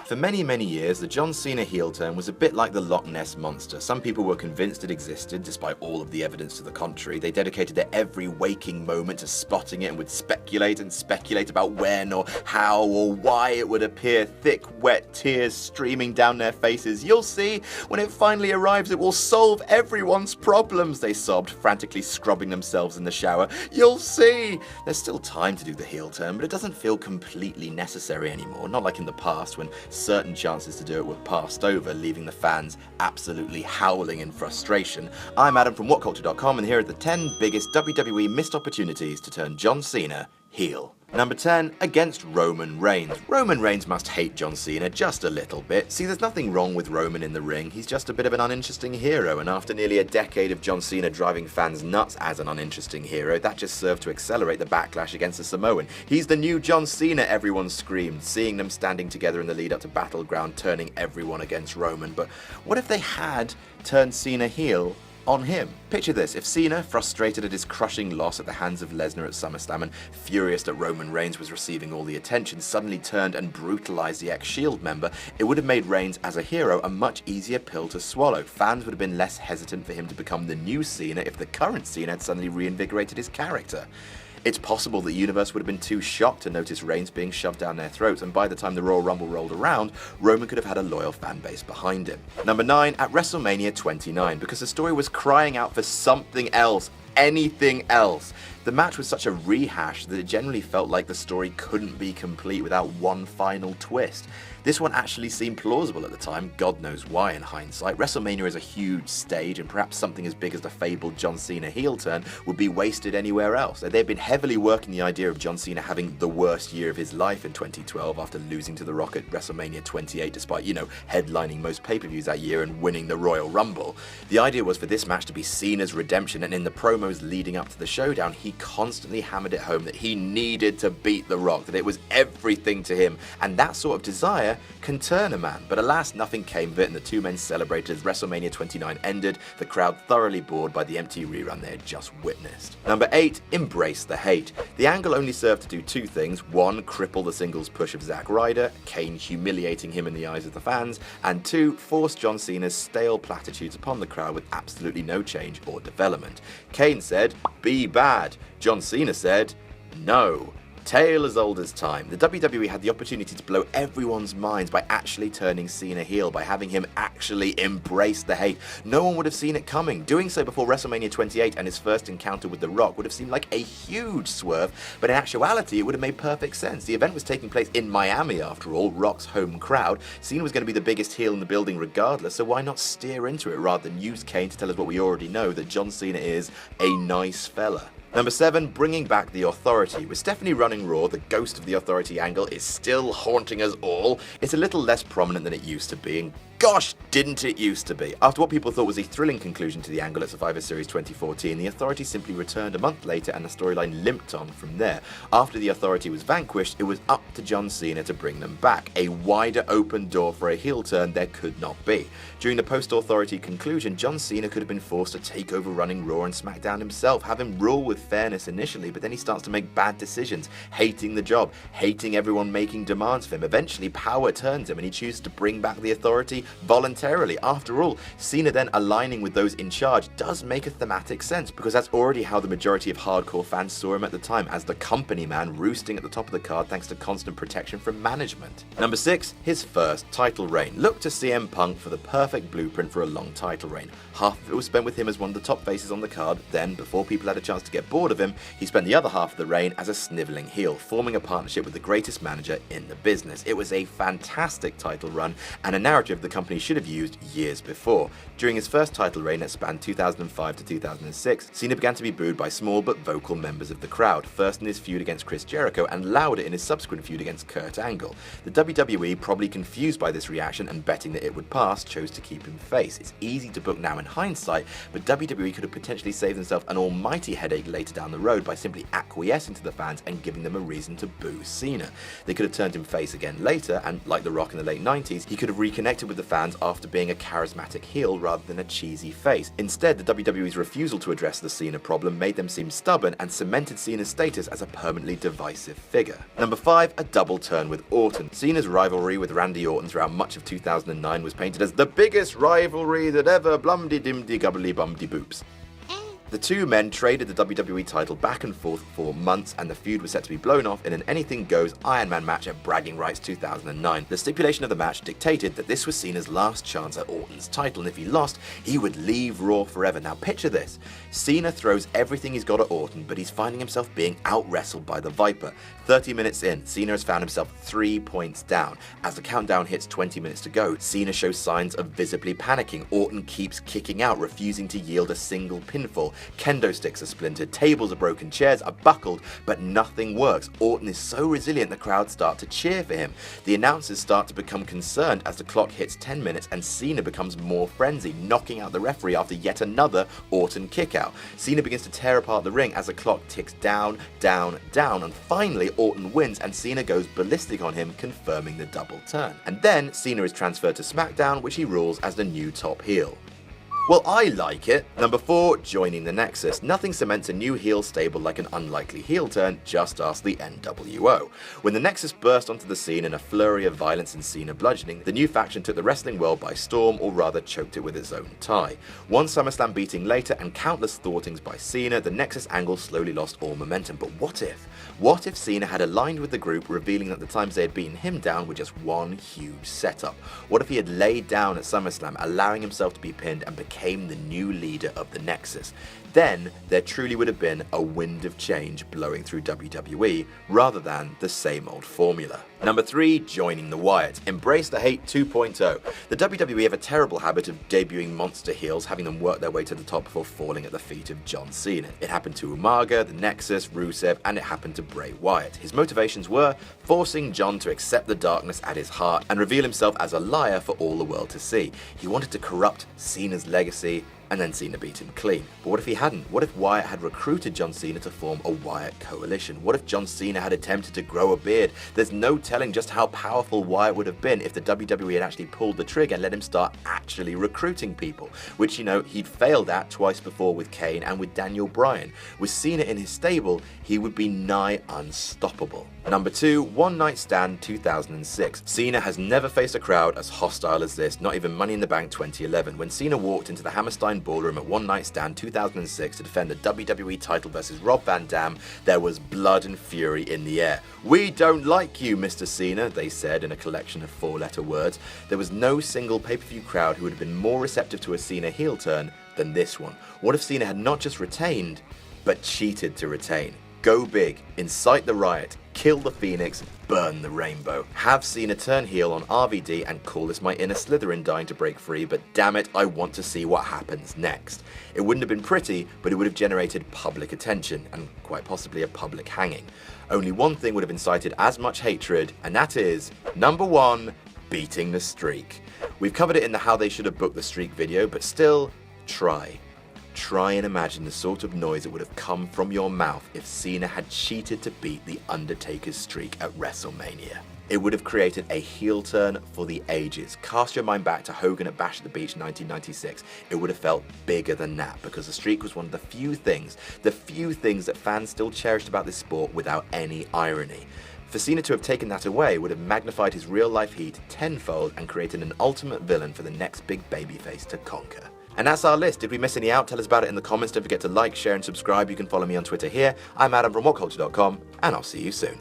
For many years, the John Cena heel turn was a bit like the Loch Ness Monster. Some people were convinced it existed, despite all of the evidence to the contrary. They dedicated their every waking moment to spotting it and would speculate about when or how or why it would appear, thick, wet tears streaming down their faces. "You'll see, when it finally arrives, it will solve everyone's problems," they sobbed, frantically scrubbing themselves in the shower. "You'll see." There's still time to do the heel turn, but it doesn't feel completely necessary anymore, not like in the past when certain chances to do it were passed over, leaving the fans absolutely howling in frustration. I'm Adam from WhatCulture.com, and here are the 10 biggest WWE missed opportunities to turn John Cena heel. Number 10, against Roman Reigns. Roman Reigns must hate John Cena just a little bit. See, there's nothing wrong with Roman in the ring. He's just a bit of an uninteresting hero, and after nearly a decade of John Cena driving fans nuts as an uninteresting hero, that just served to accelerate the backlash against the Samoan. "He's the new John Cena," everyone screamed, seeing them standing together in the lead up to Battleground, turning everyone against Roman. But what if they had turned Cena heel on him? Picture this: if Cena, frustrated at his crushing loss at the hands of Lesnar at SummerSlam and furious that Roman Reigns was receiving all the attention, suddenly turned and brutalized the ex-Shield member, it would have made Reigns as a hero a much easier pill to swallow. Fans would have been less hesitant for him to become the new Cena if the current Cena had suddenly reinvigorated his character. It's possible the universe would have been too shocked to notice Reigns being shoved down their throats, and by the time the Royal Rumble rolled around, Roman could have had a loyal fan base behind him. Number 9, at WrestleMania 29, because the story was crying out for something else, anything else. The match was such a rehash that it generally felt like the story couldn't be complete without one final twist. This one actually seemed plausible at the time, God knows why in hindsight. WrestleMania is a huge stage, and perhaps something as big as the fabled John Cena heel turn would be wasted anywhere else. They've been heavily working the idea of John Cena having the worst year of his life in 2012 after losing to The Rock at WrestleMania 28 despite, headlining most pay-per-views that year and winning the Royal Rumble. The idea was for this match to be Cena's redemption, and in the promos leading up to the showdown, he constantly hammered it home that he needed to beat The Rock, that it was everything to him, and that sort of desire can turn a man. But alas, nothing came of it, and the two men celebrated as WrestleMania 29 ended, the crowd thoroughly bored by the empty rerun they had just witnessed. Number 8, embrace the hate. The angle only served to do two things: one, cripple the singles push of Zack Ryder, Kane humiliating him in the eyes of the fans, and two, force John Cena's stale platitudes upon the crowd with absolutely no change or development. Kane said, "Be bad." John Cena said, "No." Tale as old as time. The WWE had the opportunity to blow everyone's minds by actually turning Cena heel, by having him actually embrace the hate. No one would have seen it coming. Doing so before WrestleMania 28 and his first encounter with The Rock would have seemed like a huge swerve, but in actuality it would have made perfect sense. The event was taking place in Miami after all, Rock's home crowd. Cena was going to be the biggest heel in the building regardless, so why not steer into it rather than use Kane to tell us what we already know, that John Cena is a nice fella. Number 7, bringing back the Authority. With Stephanie running Raw, the ghost of the Authority angle is still haunting us all. It's a little less prominent than it used to be, and gosh, didn't it used to be. After what people thought was a thrilling conclusion to the angle at Survivor Series 2014, the Authority simply returned a month later and the storyline limped on from there. After the Authority was vanquished, it was up to John Cena to bring them back. A wider open door for a heel turn there could not be. During the post-Authority conclusion, John Cena could have been forced to take over running Raw and SmackDown himself, have him rule with fairness initially, but then he starts to make bad decisions, hating the job, hating everyone making demands for him. Eventually, power turns him and he chooses to bring back the Authority voluntarily. After all, Cena then aligning with those in charge does make a thematic sense, because that's already how the majority of hardcore fans saw him at the time, as the company man roosting at the top of the card thanks to constant protection from management. Number 6, his first title reign. Look to CM Punk for the perfect blueprint for a long title reign. Half of it was spent with him as one of the top faces on the card, then, before people had a chance to get bored of him, he spent the other half of the reign as a sniveling heel, forming a partnership with the greatest manager in the business. It was a fantastic title run, and a narrative the company should have used years before. During his first title reign that spanned 2005 to 2006, Cena began to be booed by small but vocal members of the crowd, first in his feud against Chris Jericho and louder in his subsequent feud against Kurt Angle. The WWE, probably confused by this reaction and betting that it would pass, chose to keep him face. It's easy to book now in hindsight, but WWE could have potentially saved themselves an almighty headache later later down the road by simply acquiescing to the fans and giving them a reason to boo Cena. They could have turned him face again later, and like The Rock in the late 90s, he could have reconnected with the fans after being a charismatic heel rather than a cheesy face. Instead, the WWE's refusal to address the Cena problem made them seem stubborn and cemented Cena's status as a permanently divisive figure. Number 5, a double turn with Orton. Cena's rivalry with Randy Orton throughout much of 2009 was painted as the biggest rivalry that ever blumdy-dimdy-gubbly-bumdy-boops. The two men traded the WWE title back and forth for months, and the feud was set to be blown off in an anything-goes Iron Man match at Bragging Rights 2009. The stipulation of the match dictated that this was Cena's last chance at Orton's title, and if he lost, he would leave Raw forever. Now picture this. Cena throws everything he's got at Orton, but he's finding himself being out-wrestled by the Viper. 30 minutes in, Cena has found himself 3 points down. As the countdown hits 20 minutes to go, Cena shows signs of visibly panicking. Orton keeps kicking out, refusing to yield a single pinfall. Kendo sticks are splintered, tables are broken, chairs are buckled, but nothing works. Orton is so resilient the crowd start to cheer for him. The announcers start to become concerned as the clock hits 10 minutes and Cena becomes more frenzied, knocking out the referee after yet another Orton kickout. Cena begins to tear apart the ring as the clock ticks down, down, down, and finally Orton wins and Cena goes ballistic on him, confirming the double turn. And then Cena is transferred to SmackDown, which he rules as the new top heel. Well, I like it. Number 4, joining the Nexus. Nothing cements a new heel stable like an unlikely heel turn, just ask the NWO. When the Nexus burst onto the scene in a flurry of violence and Cena bludgeoning, the new faction took the wrestling world by storm, or rather choked it with its own tie. One SummerSlam beating later and countless thwartings by Cena, the Nexus angle slowly lost all momentum. But what if? What if Cena had aligned with the group, revealing that the times they had beaten him down were just one huge setup? What if he had laid down at SummerSlam, allowing himself to be pinned and became the new leader of the Nexus? Then there truly would have been a wind of change blowing through WWE rather than the same old formula. Number 3, joining the Wyatts. Embrace the Hate 2.0. The WWE have a terrible habit of debuting monster heels, having them work their way to the top before falling at the feet of John Cena. It happened to Umaga, the Nexus, Rusev, and it happened to Bray Wyatt. His motivations were forcing John to accept the darkness at his heart and reveal himself as a liar for all the world to see. He wanted to corrupt Cena's legacy, and then Cena beat him clean. But what if he hadn't? What if Wyatt had recruited John Cena to form a Wyatt coalition? What if John Cena had attempted to grow a beard? There's no telling just how powerful Wyatt would have been if the WWE had actually pulled the trigger and let him start actually recruiting people, which, you know, he'd failed at twice before with Kane and with Daniel Bryan. With Cena in his stable, he would be nigh unstoppable. Number 2, One Night Stand 2006. Cena has never faced a crowd as hostile as this, not even Money in the Bank 2011. When Cena walked into the Hammerstein Ballroom at One Night Stand 2006 to defend the WWE title versus Rob Van Dam, there was blood and fury in the air. "We don't like you, Mr. Cena," they said in a collection of 4-letter words. There was no single pay-per-view crowd who would have been more receptive to a Cena heel turn than this one. What if Cena had not just retained, but cheated to retain? Go big, incite the riot, kill the Phoenix, burn the rainbow. Have Cena turn heel on RVD and call this my inner Slytherin dying to break free, but damn it, I want to see what happens next. It wouldn't have been pretty, but it would have generated public attention, and quite possibly a public hanging. Only one thing would have incited as much hatred, and that is, number 1, beating the streak. We've covered it in the How They Should Have Booked the Streak video, but still, try and imagine the sort of noise that would have come from your mouth if Cena had cheated to beat The Undertaker's streak at WrestleMania. It would have created a heel turn for the ages. Cast your mind back to Hogan at Bash at the Beach 1996. It would have felt bigger than that, because the streak was one of the few things that fans still cherished about this sport without any irony. For Cena to have taken that away would have magnified his real-life heat tenfold and created an ultimate villain for the next big babyface to conquer. And that's our list. Did we miss any out? Tell us about it in the comments. Don't forget to like, share, and subscribe. You can follow me on Twitter here. I'm Adam from WhatCulture.com, and I'll see you soon.